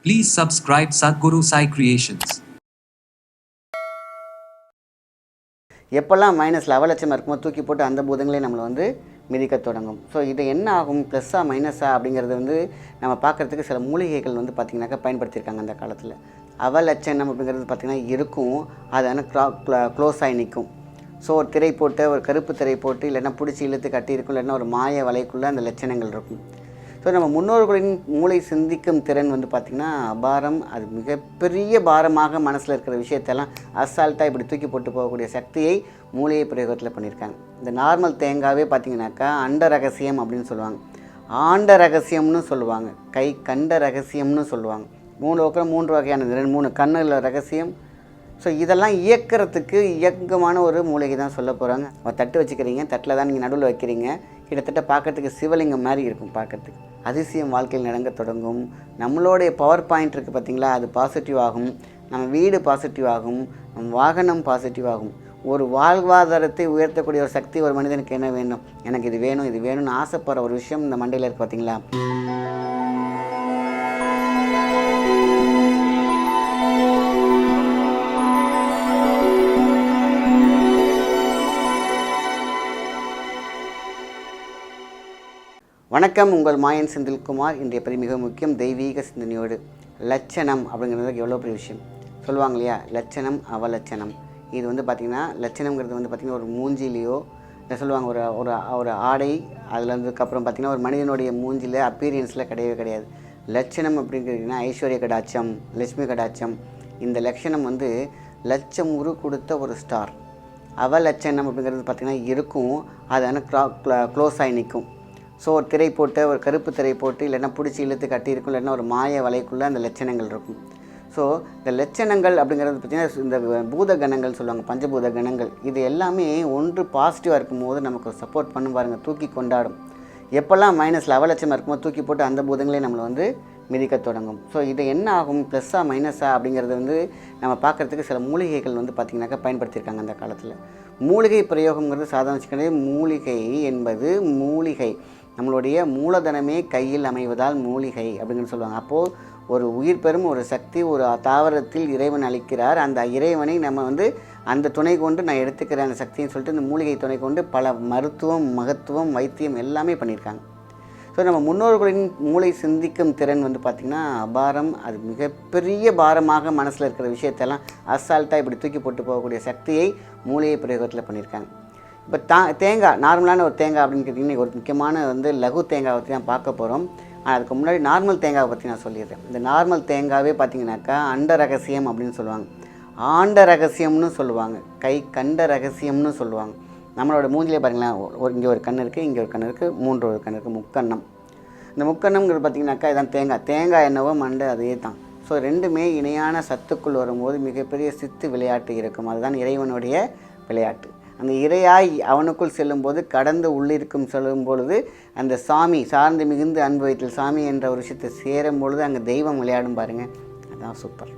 Please subscribe Sadhguru Sai Creations. எப்போல்லாம் மைனஸில் அவலட்சம் இருக்கும்போது தூக்கி போட்டு அந்த பூதங்களே நம்மளை வந்து மிதிக்க தொடங்கும். ஸோ இது என்ன ஆகும், ப்ளஸ்ஸா மைனஸா அப்படிங்கிறது வந்து நம்ம பார்க்குறதுக்கு சில மூலிகைகள் வந்து பார்த்திங்கனாக்கா பயன்படுத்தியிருக்காங்க அந்த காலத்தில். அவலட்சணம் அப்படிங்கிறது பார்த்திங்கன்னா இருக்கும், அது ஆனால் க்ளோஸ் ஆகி நிற்கும். ஸோ ஒரு திரை போட்டு, ஒரு கருப்பு திரை போட்டு, இல்லைன்னா பிடிச்சி இழுத்து கட்டியிருக்கும், இல்லைன்னா ஒரு மாய வலைக்குள்ளே அந்த லட்சணங்கள் இருக்கும். ஸோ நம்ம முன்னோர்களின் மூளை சிந்திக்கும் திறன் வந்து பார்த்திங்கன்னா அபாரம். அது மிகப்பெரிய பாரமாக மனசில் இருக்கிற விஷயத்தெல்லாம் அசால்ட்டாக இப்படி தூக்கி போட்டு போகக்கூடிய சக்தியை மூளையை பிரயோகத்தில் பண்ணியிருக்காங்க. இந்த நார்மல் தேங்காவே பார்த்திங்கனாக்கா அண்ட ரகசியம் அப்படின்னு சொல்லுவாங்க, ஆண்ட ரகசியம்னு சொல்லுவாங்க, கை கண்ட ரகசியம்னு சொல்லுவாங்க. 3 வகையானது, 3 கண்ணில் ரகசியம். ஸோ இதெல்லாம் இயக்கிறதுக்கு இயக்கமான ஒரு மூலிகை தான் சொல்ல போகிறாங்க. ஒரு தட்டு வச்சுக்கிறீங்க, தட்டில் தான் நீங்கள் நடுவில் வைக்கிறீங்க, கிட்டத்தட்ட பார்க்குறதுக்கு சிவலிங்கம் மாதிரி இருக்கும் பார்க்குறதுக்கு. அதிசயம் வாழ்க்கையில் நடங்க தொடங்கும். நம்மளுடைய பவர் பாயிண்ட் இருக்குது பார்த்திங்களா, அது பாசிட்டிவ் ஆகும். நம்ம வீடு பாசிட்டிவ் ஆகும், நம்ம வாகனம் பாசிட்டிவ் ஆகும். ஒரு வாழ்வாதாரத்தை உயர்த்தக்கூடிய ஒரு சக்தி ஒரு மனிதனுக்கு என்ன வேணும், எனக்கு இது வேணும் இது வேணும்னு ஆசைப்படுற ஒரு விஷயம் இந்த மண்டையில் இருக்குது பார்த்திங்களா. வணக்கம், உங்கள் மாயன் செந்தில்குமார். இன்றைய பற்றி மிக முக்கியம், தெய்வீக சிந்தனையோடு. லட்சணம் அப்படிங்கிறது எவ்வளோ பெரிய விஷயம் சொல்லுவாங்க இல்லையா, லட்சணம் அவலட்சணம். இது வந்து பார்த்திங்கன்னா லட்சணங்கிறது வந்து பார்த்திங்கன்னா ஒரு மூஞ்சிலேயோ இல்லை சொல்லுவாங்க, ஒரு ஒரு ஒரு ஆடை அதில் இருந்ததுக்கப்புறம் பார்த்திங்கன்னா ஒரு மனிதனுடைய மூஞ்சியில் அப்பீரியன்ஸில் கிடையவே கிடையாது. லட்சணம் அப்படிங்கிறதுனா ஐஸ்வர்ய கடாட்சம், லட்சுமி கடாட்சம். இந்த லட்சணம் வந்து லட்சம் உரு கொடுத்த ஒரு ஸ்டார். அவலட்சணம் அப்படிங்கிறது பார்த்திங்கன்னா இருக்கும், அது ஆனால் க்ளோஸ் ஆகி நிற்கும். ஸோ ஒரு திரை போட்டு, ஒரு கருப்பு திரை போட்டு, இல்லைன்னா பிடிச்சி இழுத்து கட்டியிருக்கும், இல்லைன்னா ஒரு மாய வலைக்குள்ளே அந்த லட்சணங்கள் இருக்கும். ஸோ இந்த லட்சணங்கள் அப்படிங்கிறது பார்த்திங்கன்னா இந்த பூத கணங்கள் சொல்லுவாங்க, பஞ்சபூத கணங்கள். இது எல்லாமே ஒன்று பாசிட்டிவாக இருக்கும்போது நமக்கு சப்போர்ட் பண்ணும் பாருங்கள், தூக்கி கொண்டாடும். எப்போல்லாம் மைனஸில் அவலட்சமாக இருக்கும்போது தூக்கி போட்டு அந்த பூதங்களே நம்மளை வந்து மிதிக்க தொடங்கும். ஸோ இது என்ன ஆகும், ப்ளஸ்ஸா மைனஸா அப்படிங்கிறது வந்து நம்ம பார்க்குறதுக்கு சில மூலிகைகள் வந்து பார்த்திங்கனாக்கா பயன்படுத்தியிருக்காங்க அந்த காலத்தில். மூலிகை பிரயோகங்கிறது சாதாரண வச்சுக்கிறது. மூலிகை என்பது மூலிகை, நம்மளுடைய மூலதனமே கையில் அமைவதால் மூலிகை அப்படின்னு சொல்லுவாங்க. அப்போது ஒரு உயிர் பெறும் ஒரு சக்தி ஒரு தாவரத்தில் இறைவன் அளிக்கிறார். அந்த இறைவனை நம்ம வந்து அந்த துணை கொண்டு நான் எடுத்துக்கிறேன் அந்த சக்தின்னு சொல்லிட்டு இந்த மூலிகை துணை கொண்டு பல மருத்துவம், மகத்துவம், வைத்தியம் எல்லாமே பண்ணியிருக்காங்க. ஸோ நம்ம முன்னோர்களின் மூளை சிந்திக்கும் திறன் வந்து பார்த்திங்கன்னா அபாரம். அது மிகப்பெரிய பாரமாக மனசில் இருக்கிற விஷயத்தெல்லாம் அசால்ட்டாக இப்படி தூக்கி போட்டு போகக்கூடிய சக்தியை மூளையை பிரயோகத்தில் பண்ணியிருக்காங்க. இப்போ தேங்காய், நார்மலான ஒரு தேங்காய் அப்படின்னு கேட்டிங்கன்னா ஒரு முக்கியமான வந்து லகு தேங்காவை பற்றி தான் பார்க்க போகிறோம். அதுக்கு முன்னாடி நார்மல் தேங்காவை பற்றி நான் சொல்லிடுறேன். இந்த நார்மல் தேங்காவே பார்த்திங்கனாக்கா அண்ட ரகசியம் அப்படின்னு சொல்லுவாங்க, ஆண்ட ரகசியம்னு சொல்லுவாங்க, கை கண்ட ரகசியம்னு சொல்லுவாங்க. நம்மளோட மூஞ்சிலே பாருங்களேன், இங்கே ஒரு கண் இருக்குது, இங்கே ஒரு கண் இருக்குது, 3 கண் இருக்குது, முக்கண்ணம். இந்த முக்கண்ணம்ங்கிறது பார்த்திங்கனாக்கா இதான் தேங்காய் என்னவோ மண்டை அதே தான். ஸோ ரெண்டுமே இணையான சத்துக்குள் வரும்போது மிகப்பெரிய சித்து விளையாட்டு இருக்கும். அதுதான் இறைவனுடைய விளையாட்டு. அந்த இறையாய் அவனுக்குள் செல்லும்போது கடந்து உள்ளிருக்கும் செல்லும் பொழுது அந்த சாமி சார்ந்து மிகுந்து அனுபவித்தல் சாமி என்ற ஒரு விஷயத்தை சேரும் பொழுது அங்கே தெய்வம் விளையாடும் பாருங்கள், அதுதான் சூப்பர்.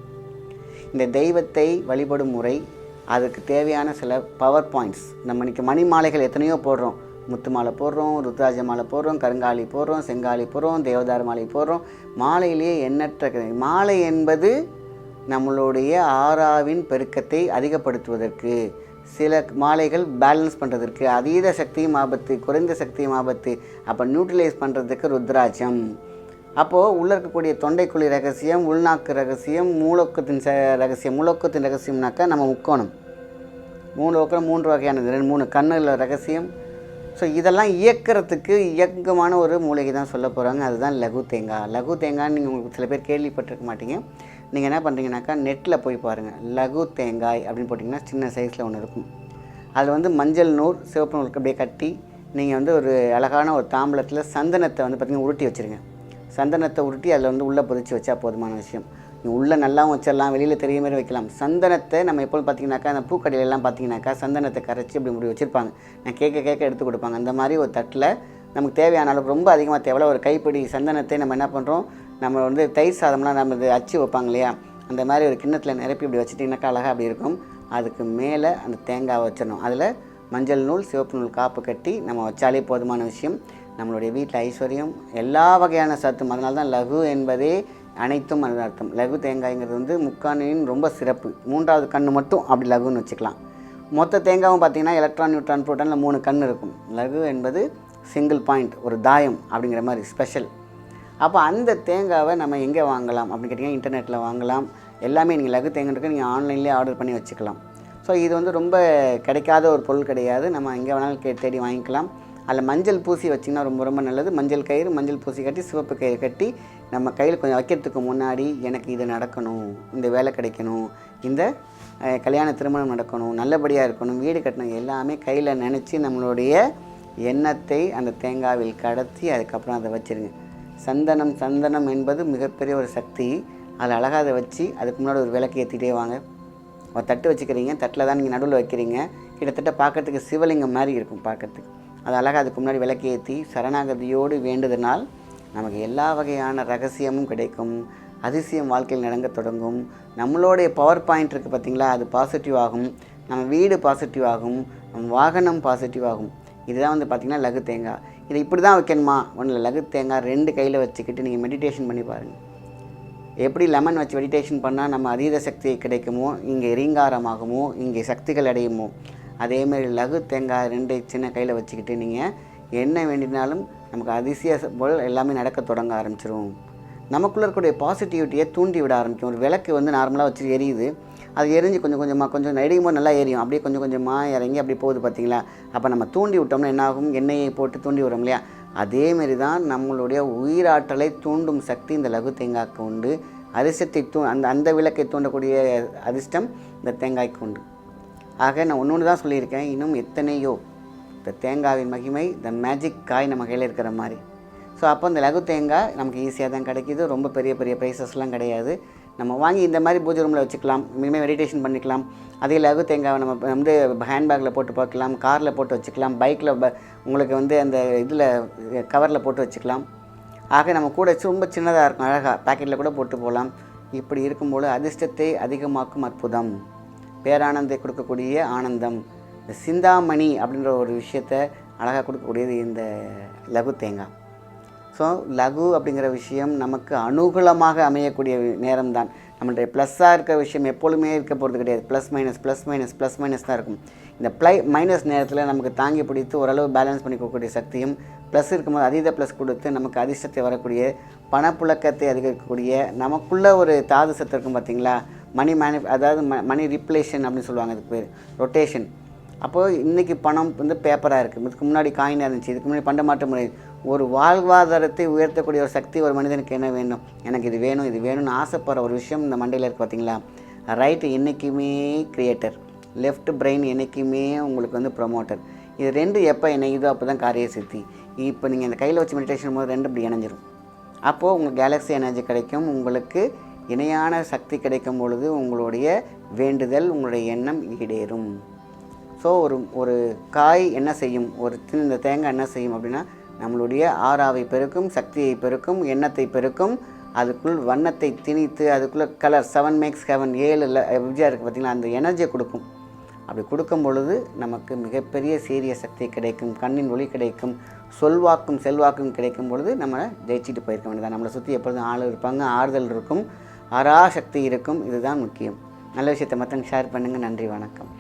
இந்த தெய்வத்தை வழிபடும் முறை, அதுக்கு தேவையான சில பவர் பாயிண்ட்ஸ். நம்ம இன்றைக்கி மணி மாலைகள் எத்தனையோ போடுறோம், முத்து மாலை போடுறோம், ருத்ராஜ மாலை போடுறோம், கருங்காலி போடுறோம், செங்காலி போடுறோம், தேவதார மாலை போடுறோம். மாலையிலேயே எண்ணற்ற மாலை என்பது நம்மளுடைய ஆறாவின் பெருக்கத்தை அதிகப்படுத்துவதற்கு, சில மாலைகள் பேலன்ஸ் பண்ணுறதுக்கு, அதீத சக்தியும் ஆபத்து, குறைந்த சக்தியும் ஆபத்து, அப்போ நியூட்ரலைஸ் பண்ணுறதுக்கு ருத்ராஜம். அப்போது உள்ளே இருக்கக்கூடிய தொண்டைக்குழி ரகசியம், உள்நாக்கு ரகசியம், மூலோக்கத்தின் ரகசியம். மூலோக்கத்தின் ரகசியம்னாக்கா நம்ம முக்கோணம், 3 வகையானது, 3 கண்ணில் ரகசியம். ஸோ இதெல்லாம் இயக்கிறதுக்கு இயக்கமான ஒரு மூலிகை தான் சொல்ல போகிறாங்க, அதுதான் லகு தேங்காய். லகு தேங்காய்னு நீங்கள் உங்களுக்கு சில பேர் கேள்விப்பட்டிருக்க மாட்டீங்க. நீங்கள் என்ன பண்ணுறீங்கனாக்கா நெட்டில் போய் பாருங்கள், லகு தேங்காய் அப்படின்னு போட்டிங்கன்னா சின்ன சைஸில் ஒன்று இருக்கும். அதில் வந்து மஞ்சள் நூல், சிவப்பு நூலுக்கு அப்படியே கட்டி நீங்கள் வந்து ஒரு அழகான ஒரு தாம்பலத்தில் சந்தனத்தை வந்து பார்த்திங்கன்னா உருட்டி வச்சுருங்க. சந்தனத்தை உருட்டி அதில் வந்து உள்ளே பொதிச்சு வச்சா போதுமான விஷயம். நீங்கள் உள்ளே நல்லாவும் வச்சிடலாம், வெளியில் தெரிய மாதிரி வைக்கலாம். சந்தனத்தை நம்ம எப்போது பார்த்திங்கனாக்கா அந்த பூக்கடையிலலாம் பார்த்திங்கனாக்கா சந்தனத்தை கரைச்சி அப்படி முடி வச்சுருப்பாங்க, நான் கேட்க எடுத்து கொடுப்பாங்க. அந்த மாதிரி ஒரு தட்டில் நமக்கு தேவையான அளவுக்கு, ரொம்ப அதிகமாக தேவையில்ல, ஒரு கைப்பிடி சந்தனத்தை நம்ம என்ன பண்ணுறோம், நம்ம வந்து தயிர் சாதம்லாம் நம்ம இது அச்சு வைப்பாங்க இல்லையா, அந்த மாதிரி ஒரு கிண்ணத்தில் நிரப்பி இப்படி வச்சுட்டிங்கனாக்கா அழகாக அப்படி இருக்கும். அதுக்கு மேலே அந்த தேங்காய் வச்சிடணும், அதில் மஞ்சள் நூல், சிவப்பு நூல் காப்பு கட்டி நம்ம வச்சாலே போதுமான விஷயம். நம்மளுடைய வீட்டில் ஐஸ்வர்யம், எல்லா வகையான சத்தும். அதனால தான் லகு என்பதே அனைத்தும் அது அர்த்தம். லகு தேங்காய்ங்கிறது வந்து முக்கண்ணின் ரொம்ப சிறப்பு. 3வது கண் மட்டும் அப்படி லகுன்னு வச்சுக்கலாம். மொத்த தேங்காயும் பார்த்திங்கன்னா எலக்ட்ரான், நியூட்ரான், புரோட்டானில் 3 கண் இருக்கும். லகு என்பது சிங்கிள் பாயிண்ட், ஒரு தாயம் அப்படிங்கிற மாதிரி ஸ்பெஷல். அப்போ அந்த தேங்காவை நம்ம எங்கே வாங்கலாம் அப்படின்னு கேட்டிங்கன்னா இன்டர்நெட்டில் வாங்கலாம். எல்லாமே நீங்கள் லகு தேங்காய்க்கு நீங்கள் ஆன்லைன்லேயே ஆர்டர் பண்ணி வச்சுக்கலாம். ஸோ இது வந்து ரொம்ப கிடைக்காத ஒரு பொருள் கிடையாது. நம்ம எங்கே வேணாலும் தேடி வாங்கிக்கலாம். அதில் மஞ்சள் பூசி வச்சிங்கன்னா ரொம்ப ரொம்ப நல்லது. மஞ்சள் கயிறு, மஞ்சள் பூசி கட்டி, சிவப்பு கயிறு கட்டி நம்ம கையில் கொஞ்சம் வைக்கிறதுக்கு முன்னாடி எனக்கு இது நடக்கணும், இந்த வேலை கிடைக்கணும், இந்த கல்யாண திருமணம் நடக்கணும், நல்லபடியாக இருக்கணும், வீடு கட்டணும், எல்லாமே கையில் நினச்சி நம்மளுடைய எண்ணத்தை அந்த தேங்காவில் கடத்தி அதுக்கப்புறம் அதை வச்சுருங்க. சந்தனம் என்பது மிகப்பெரிய ஒரு சக்தி. அதில் அழகாக அதை வச்சு அதுக்கு முன்னாடி ஒரு விளக்கு ஏற்றிட்டே வாங்க. ஒரு தட்டு வச்சுக்கிறீங்க, தட்டில் தான் நீங்கள் நடுவில் வைக்கிறீங்க. கிட்டத்தட்ட பார்க்கறதுக்கு சிவலிங்கம் மாதிரி இருக்கும் பார்க்கறதுக்கு. அது அழகாக அதுக்கு முன்னாடி விளக்கு ஏற்றி சரணாகதியோடு வேண்டுதனால் நமக்கு எல்லா வகையான ரகசியமும் கிடைக்கும். அதிசயம் வாழ்க்கையில் நடங்க தொடங்கும். நம்மளுடைய பவர் பாயிண்ட் இருக்குது பார்த்திங்களா, அது பாசிட்டிவ் ஆகும். நம்ம வீடு பாசிட்டிவ் ஆகும், நம்ம வாகனம் பாசிட்டிவ் ஆகும். இதுதான் வந்து பார்த்திங்கன்னா லகு தேங்காய். இதை இப்படி தான் வைக்கணுமா? ஒன்றில் லகு தேங்காய் 2 கையில் வச்சுக்கிட்டு நீங்கள் மெடிடேஷன் பண்ணி பாருங்கள். எப்படி லெமன் வச்சு மெடிடேஷன் பண்ணால் நம்ம அதீத சக்தி கிடைக்குமோ, இங்கே ரீங்காரமாகுமோ, இங்கே சக்திகள் அடையுமோ, அதேமாரி லகு தேங்காய் 2 சின்ன கையில் வச்சுக்கிட்டு நீங்கள் என்ன வேண்டினாலும் நமக்கு அதிசய போல் எல்லாமே நடக்க தொடங்க ஆரம்பிச்சிடும். நமக்குள்ளே இருக்கக்கூடிய பாசிட்டிவிட்டியை தூண்டி விட ஆரம்பிக்கும். ஒரு விளக்கு வந்து நார்மலாக வச்சு எரியுது, அது எரிஞ்சு கொஞ்சம் எரியும் போது நல்லா எரியும், அப்படியே கொஞ்சமாக இறங்கி அப்படி போகுது பார்த்திங்களா. அப்போ நம்ம தூண்டி விட்டோம்னா என்ன ஆகும்? எண்ணெயை போட்டு தூண்டி விடுறோம் இல்லையா, அதேமாரி தான் நம்மளுடைய உயிராற்றலை தூண்டும் சக்தி இந்த லகு தேங்காய்க்கு உண்டு. அதிர்ஷ்டத்தை அந்த விளக்கை தூண்டக்கூடிய அதிர்ஷ்டம் இந்த தேங்காய்க்கு உண்டு. ஆக நான் ஒன்று தான் சொல்லியிருக்கேன், இன்னும் எத்தனையோ. இந்த தேங்காவின் மகிமை, இந்த மேஜிக் காய் நம்ம கையில் இருக்கிற மாதிரி. ஸோ அப்போ இந்த லகு தேங்காய் நமக்கு ஈஸியாக தான் கிடைக்கிது. ரொம்ப பெரிய ப்ரைஸஸ்லாம் கிடையாது. நம்ம வாங்கி இந்த மாதிரி பூஜை ரூமில் வச்சுக்கலாம், இனிமேல் மெடிடேஷன் பண்ணிக்கலாம். அதே லகு தேங்காவை நம்ம வந்து ஹேண்ட்பேக்கில் போட்டு பார்க்கலாம், காரில் போட்டு வச்சுக்கலாம், பைக்கில் உங்களுக்கு வந்து அந்த இதில் கவரில் போட்டு வச்சுக்கலாம். ஆக நம்ம கூட ரொம்ப சின்னதாக இருக்கும், அழகாக பேக்கெட்டில் கூட போட்டு போகலாம். இப்படி இருக்கும்போது அதிர்ஷ்டத்தை அதிகமாக்கும் அற்புதம், பேரானந்தை கொடுக்கக்கூடிய ஆனந்தம், இந்த சிந்தாமணி அப்படின்ற ஒரு விஷயத்தை அழகாக கொடுக்கக்கூடியது இந்த லகு தேங்காய். ஸோ லகு அப்படிங்கிற விஷயம் நமக்கு அனுகூலமாக அமையக்கூடிய நேரம் தான். நம்மளுடைய ப்ளஸ்ஸாக இருக்கிற விஷயம் எப்பொழுதுமே இருக்க போகிறது கிடையாது. ப்ளஸ் மைனஸ் தான் இருக்கும். இந்த மைனஸ் நேரத்தில் நமக்கு தாங்கி பிடித்து ஓரளவு பேலன்ஸ் பண்ணி கொடுக்கக்கூடிய சக்தியும், ப்ளஸ் இருக்கும்போது அதீத ப்ளஸ் கொடுத்து நமக்கு அதிர்ஷ்டத்தை வரக்கூடிய, பணப்புழக்கத்தை அதிகரிக்கக்கூடிய, நமக்குள்ளே ஒரு தாது சத்து இருக்கும் பார்த்திங்களா, அதாவது மணி ரிப்ளேஷன் அப்படின்னு சொல்லுவாங்க, அதுக்கு பேர் ரொட்டேஷன். அப்போது இன்றைக்கி பணம் வந்து பேப்பராக இருக்குது, இதுக்கு முன்னாடி காயினாக இருந்துச்சு, இதுக்கு முன்னாடி பண்டமாற்ற முறை. ஒரு வாழ்வாதாரத்தை உயர்த்தக்கூடிய ஒரு சக்தி ஒரு மனிதனுக்கு என்ன வேணும்? எனக்கு இது வேணும்னு ஆசைப்படுற ஒரு விஷயம் இந்த மண்டையில் இருக்குது பார்த்திங்களா. ரைட்டு என்றைக்குமே கிரியேட்டர், லெஃப்ட் பிரெயின் என்றைக்குமே உங்களுக்கு வந்து ப்ரொமோட்டர். இது 2 எப்போ இணையுதோ அப்போ தான் காரிய சித்தி. இப்போ நீங்கள் இந்த கையில் வச்சு மெடிடேஷன் போது 2 இப்படி இணைஞ்சிரும். அப்போது உங்களுக்கு கேலக்ஸி எனர்ஜி கிடைக்கும், உங்களுக்கு இணையான சக்தி கிடைக்கும் பொழுது உங்களுடைய வேண்டுதல், உங்களுடைய எண்ணம் ஈடேறும். ஸோ ஒரு காய் என்ன செய்யும், இந்த தேங்காய் என்ன செய்யும் அப்படின்னா, நம்மளுடைய ஆறாவை பெருக்கும், சக்தியை பெருக்கும், எண்ணத்தை பெருக்கும், அதுக்குள் வண்ணத்தை திணித்து அதுக்குள்ளே கலர் 7 makes heaven 7 விஜயா இருக்குது பார்த்திங்களா, அந்த எனர்ஜியை கொடுக்கும். அப்படி கொடுக்கும் பொழுது நமக்கு மிகப்பெரிய சீரிய சக்தி கிடைக்கும், கண்ணின் ஒளி கிடைக்கும், சொல்வாக்கும் செல்வாக்கும் கிடைக்கும் பொழுது நம்ம ஜெயிச்சிட்டு போயிருக்க வேண்டியதான். நம்மளை சுற்றி எப்பொழுதும் ஆள் இருப்பாங்க, ஆறுதல் இருக்கும், அராசக்தி இருக்கும். இதுதான் முக்கியம். நல்ல விஷயத்தை மற்றவங்க ஷேர் பண்ணுங்கள். நன்றி, வணக்கம்.